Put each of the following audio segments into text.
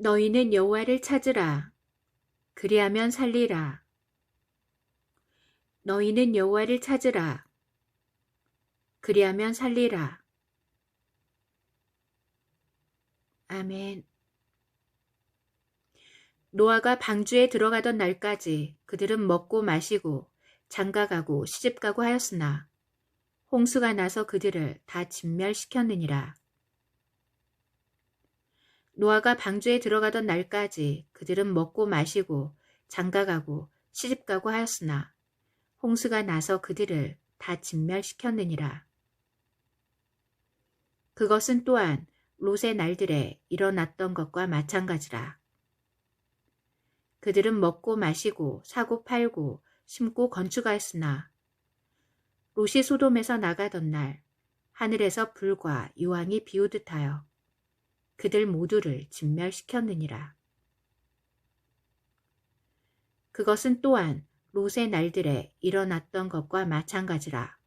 너희는 여호와를 찾으라. 그리하면 살리라. 너희는 여호와를 찾으라. 그리하면 살리라. 아멘. 노아가 방주에 들어가던 날까지 그들은 먹고 마시고 장가가고 시집가고 하였으나 홍수가 나서 그들을 다 진멸시켰느니라. 노아가 방주에 들어가던 날까지 그들은 먹고 마시고 장가가고 시집가고 하였으나 홍수가 나서 그들을 다 진멸시켰느니라. 그것은 또한 롯의 날들에 일어났던 것과 마찬가지라. 그들은 먹고 마시고 사고 팔고 심고 건축하였으나 롯이 소돔에서 나가던 날 하늘에서 불과 유황이 비오듯하여 그들 모두를 진멸시켰느니라. 그것은 또한 롯의 날들에 일어났던 것과 마찬가지라.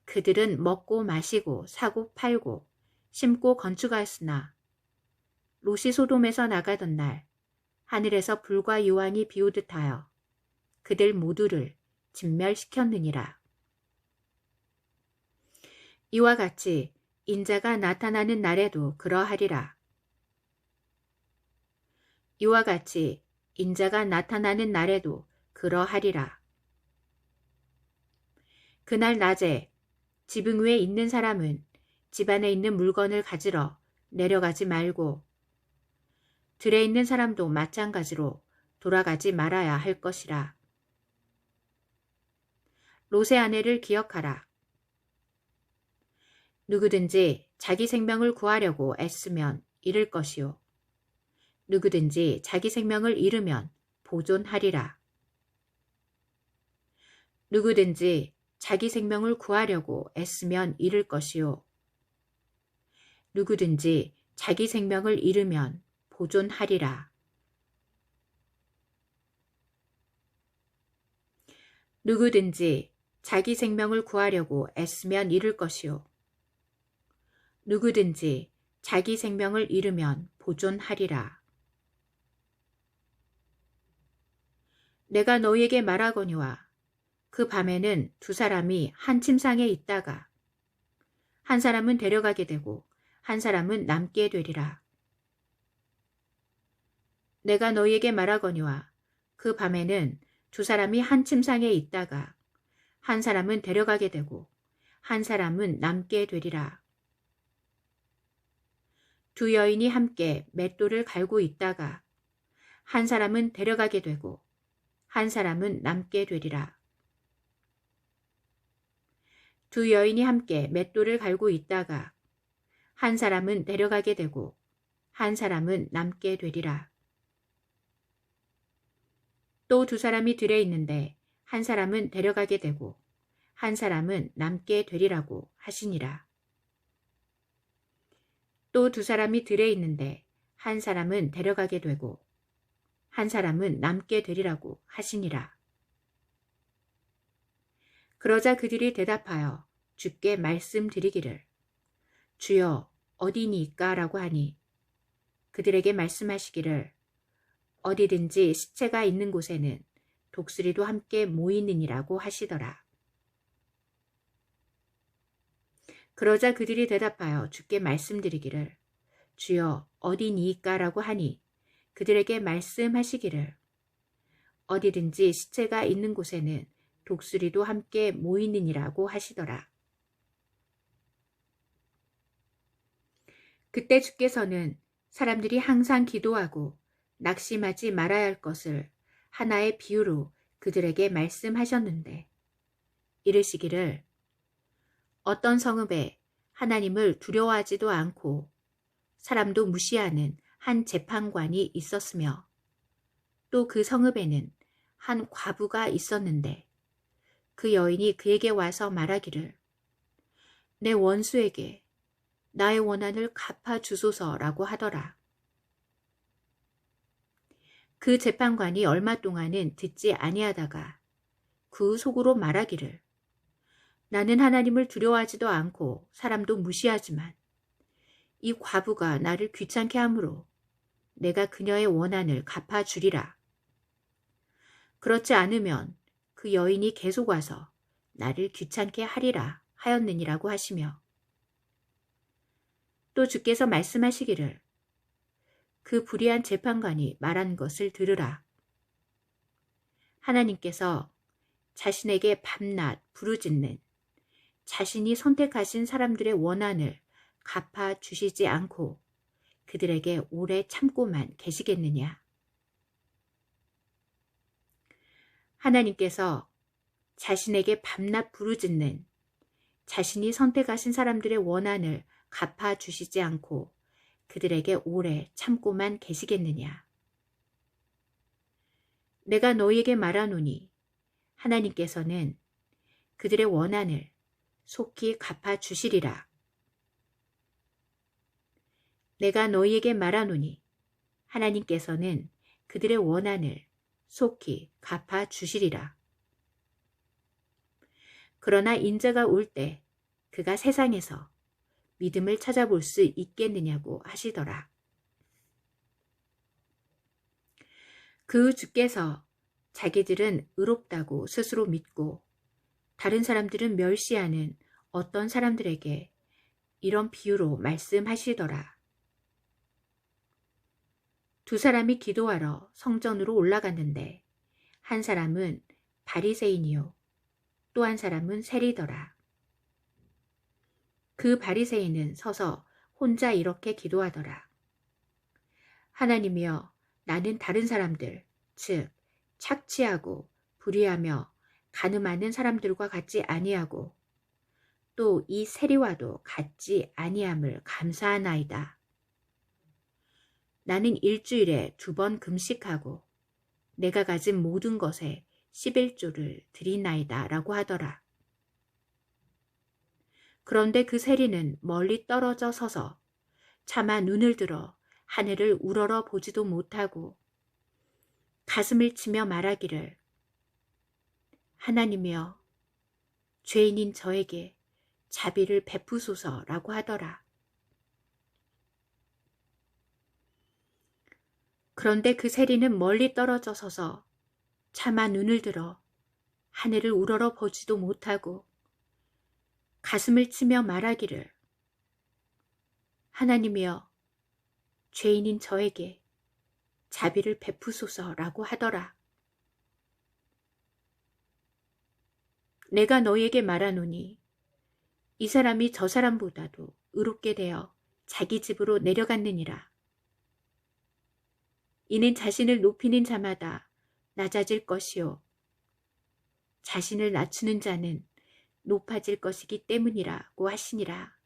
그들은 먹고 마시고 사고 팔고 심고 건축하였으나 롯이 소돔에서 나가던 날 하늘에서 불과 유황이 비오듯하여 그들 모두를 진멸시켰느니라. 이와 같이 인자가 나타나는 날에도 그러하리라. 이와 같이 인자가 나타나는 날에도 그러하리라. 그날 낮에 지붕 위에 있는 사람은 집 안에 있는 물건을 가지러 내려가지 말고 들에 있는 사람도 마찬가지로 돌아가지 말아야 할 것이라. 롯의 아내를 기억하라. 누구든지 자기 생명을 구하려고 애쓰면 잃을 것이요. 누구든지 자기 생명을 잃으면 보존하리라. 누구든지 자기 생명을 구하려고 애쓰면 잃을 것이요. 누구든지 자기 생명을 잃으면 보존하리라. 누구든지 자기 생명을 구하려고 애쓰면 잃을 것이요. 누구든지 자기 생명을 잃으면 보존하리라. 내가 너희에게 말하거니와 그 밤에는 두 사람이 한 침상에 있다가 한 사람은 데려가게 되고 한 사람은 남게 되리라. 내가 너희에게 말하거니와 그 밤에는 두 사람이 한 침상에 있다가 한 사람은 데려가게 되고 한 사람은 남게 되리라. 두 여인이 함께 맷돌을 갈고 있다가 한 사람은 데려가게 되고 한 사람은 남게 되리라. 두 여인이 함께 맷돌을 갈고 있다가 한 사람은 데려가게 되고 한 사람은 남게 되리라. 또 두 사람이 들에 있는데 한 사람은 데려가게 되고 한 사람은 남게 되리라고 하시니라. 또 두 사람이 들에 있는데 한 사람은 데려가게 되고 한 사람은 남게 되리라고 하시니라. 그러자 그들이 대답하여 주께 말씀드리기를 주여 어디니까 라고 하니 그들에게 말씀하시기를 어디든지 시체가 있는 곳에는 독수리도 함께 모이느니라고 하시더라. 그러자 그들이 대답하여 주께 말씀드리기를 주여 어디니까 라고 하니 그들에게 말씀하시기를 어디든지 시체가 있는 곳에는 독수리도 함께 모이느니라고 하시더라. 그때 주께서는 사람들이 항상 기도하고 낙심하지 말아야 할 것을 하나의 비유로 그들에게 말씀하셨는데 이르시기를 어떤 성읍에 하나님을 두려워하지도 않고 사람도 무시하는 한 재판관이 있었으며 또 그 성읍에는 한 과부가 있었는데 그 여인이 그에게 와서 말하기를 내 원수에게 나의 원한을 갚아주소서라고 하더라. 그 재판관이 얼마 동안은 듣지 아니하다가 그 속으로 말하기를 나는 하나님을 두려워하지도 않고 사람도 무시하지만 이 과부가 나를 귀찮게 하므로 내가 그녀의 원한을 갚아주리라. 그렇지 않으면 그 여인이 계속 와서 나를 귀찮게 하리라 하였느니라고 하시며, 또 주께서 말씀하시기를 그 불의한 재판관이 말한 것을 들으라. 하나님께서 자신에게 밤낮 부르짖는 자신이 선택하신 사람들의 원한을 갚아주시지 않고 그들에게 오래 참고만 계시겠느냐. 하나님께서 자신에게 밤낮 부르짖는 자신이 선택하신 사람들의 원한을 갚아주시지 않고 그들에게 오래 참고만 계시겠느냐. 내가 너희에게 말하노니 하나님께서는 그들의 원한을 속히 갚아주시리라. 내가 너희에게 말하노니 하나님께서는 그들의 원한을 속히 갚아주시리라. 그러나 인자가 올 때 그가 세상에서 믿음을 찾아볼 수 있겠느냐고 하시더라. 그 주께서 자기들은 의롭다고 스스로 믿고 다른 사람들은 멸시하는 어떤 사람들에게 이런 비유로 말씀하시더라. 두 사람이 기도하러 성전으로 올라갔는데 한 사람은 바리새인이요 또 한 사람은 세리더라. 그 바리새인은 서서 혼자 이렇게 기도하더라. 하나님이여, 나는 다른 사람들, 즉 착취하고 불의하며 간음하는 사람들과 같지 아니하고 또 이 세리와도 같지 아니함을 감사하나이다. 나는 일주일에 2번 금식하고 내가 가진 모든 것에 11조를 드리나이다 라고 하더라. 그런데 그 세리는 멀리 떨어져 서서 차마 눈을 들어 하늘을 우러러 보지도 못하고 가슴을 치며 말하기를 하나님이여, 죄인인 저에게 자비를 베푸소서라고 하더라. 그런데 그 세리는 멀리 떨어져 서서 차마 눈을 들어 하늘을 우러러 보지도 못하고 가슴을 치며 말하기를 하나님이여, 죄인인 저에게 자비를 베푸소서라고 하더라. 내가 너희에게 말하노니 이 사람이 저 사람보다도 의롭게 되어 자기 집으로 내려갔느니라. 이는 자신을 높이는 자마다 낮아질 것이요 자신을 낮추는 자는 높아질 것이기 때문이라고 하시니라.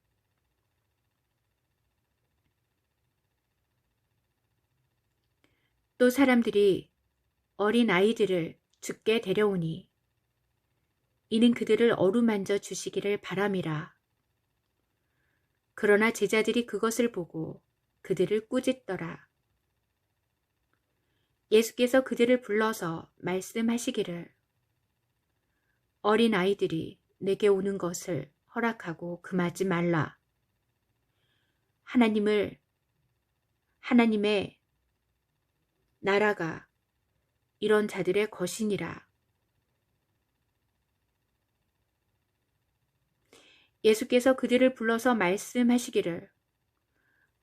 또 사람들이 어린 아이들을 주께 데려오니 이는 그들을 어루만져 주시기를 바람이라. 그러나 제자들이 그것을 보고 그들을 꾸짖더라. 예수께서 그들을 불러서 말씀하시기를 어린 아이들이 내게 오는 것을 허락하고 금하지 말라. 하나님의 나라가 이런 자들의 것이니라. 예수께서 그들을 불러서 말씀하시기를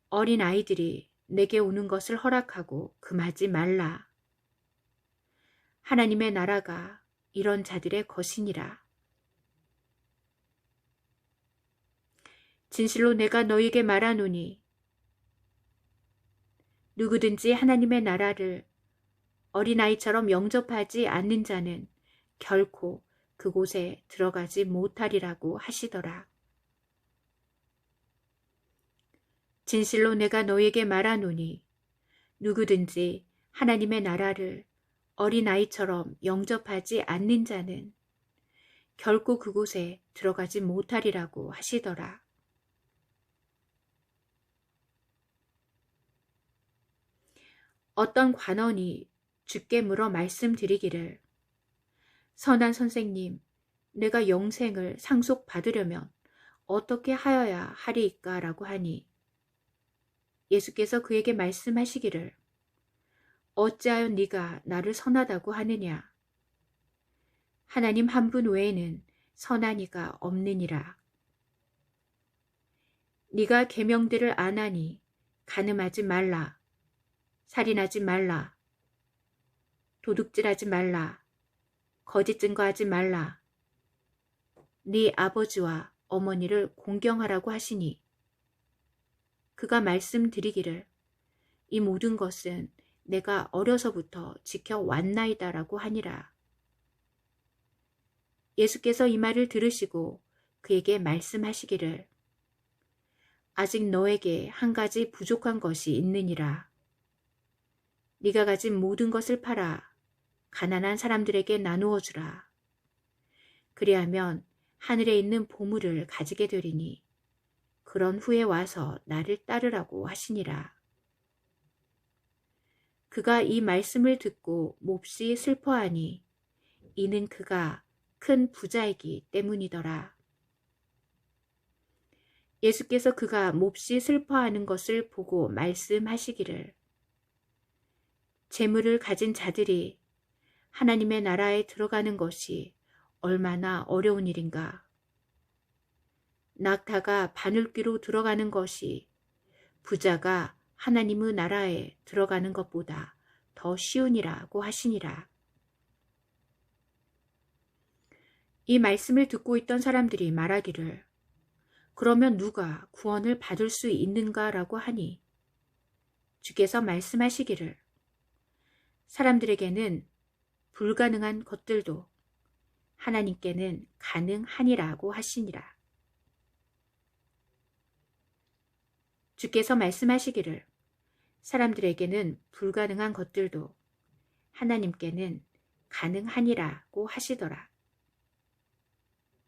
어린 아이들이 내게 오는 것을 허락하고 금하지 말라. 하나님의 나라가 이런 자들의 것이니라. 진실로 내가 너희에게 말하노니 누구든지 하나님의 나라를 어린아이처럼 영접하지 않는 자는 결코 그곳에 들어가지 못하리라고 하시더라. 진실로 내가 너희에게 말하노니 누구든지 하나님의 나라를 어린아이처럼 영접하지 않는 자는 결코 그곳에 들어가지 못하리라고 하시더라. 어떤 관원이 주께 물어 말씀드리기를 선한 선생님, 내가 영생을 상속받으려면 어떻게 하여야 하리이까? 라고 하니 예수께서 그에게 말씀하시기를 어찌하여 네가 나를 선하다고 하느냐. 하나님 한 분 외에는 선한 이가 없느니라. 네가 계명들을 안 하니 간음하지 말라, 살인하지 말라, 도둑질하지 말라, 거짓 증거하지 말라, 네 아버지와 어머니를 공경하라고 하시니 그가 말씀드리기를 이 모든 것은 내가 어려서부터 지켜왔나이다라고 하니라. 예수께서 이 말을 들으시고 그에게 말씀하시기를 아직 너에게 한 가지 부족한 것이 있느니라. 네가 가진 모든 것을 팔아 가난한 사람들에게 나누어 주라. 그리하면 하늘에 있는 보물을 가지게 되리니 그런 후에 와서 나를 따르라고 하시니라. 그가 이 말씀을 듣고 몹시 슬퍼하니 이는 그가 큰 부자이기 때문이더라. 예수께서 그가 몹시 슬퍼하는 것을 보고 말씀하시기를 재물을 가진 자들이 하나님의 나라에 들어가는 것이 얼마나 어려운 일인가. 낙타가 바늘귀로 들어가는 것이 부자가 하나님의 나라에 들어가는 것보다 더 쉬우니라고 하시니라. 이 말씀을 듣고 있던 사람들이 말하기를 그러면 누가 구원을 받을 수 있는가라고 하니 주께서 말씀하시기를 사람들에게는 불가능한 것들도 하나님께는 가능하니라고 하시니라. 주께서 말씀하시기를 사람들에게는 불가능한 것들도 하나님께는 가능하니라고 하시더라.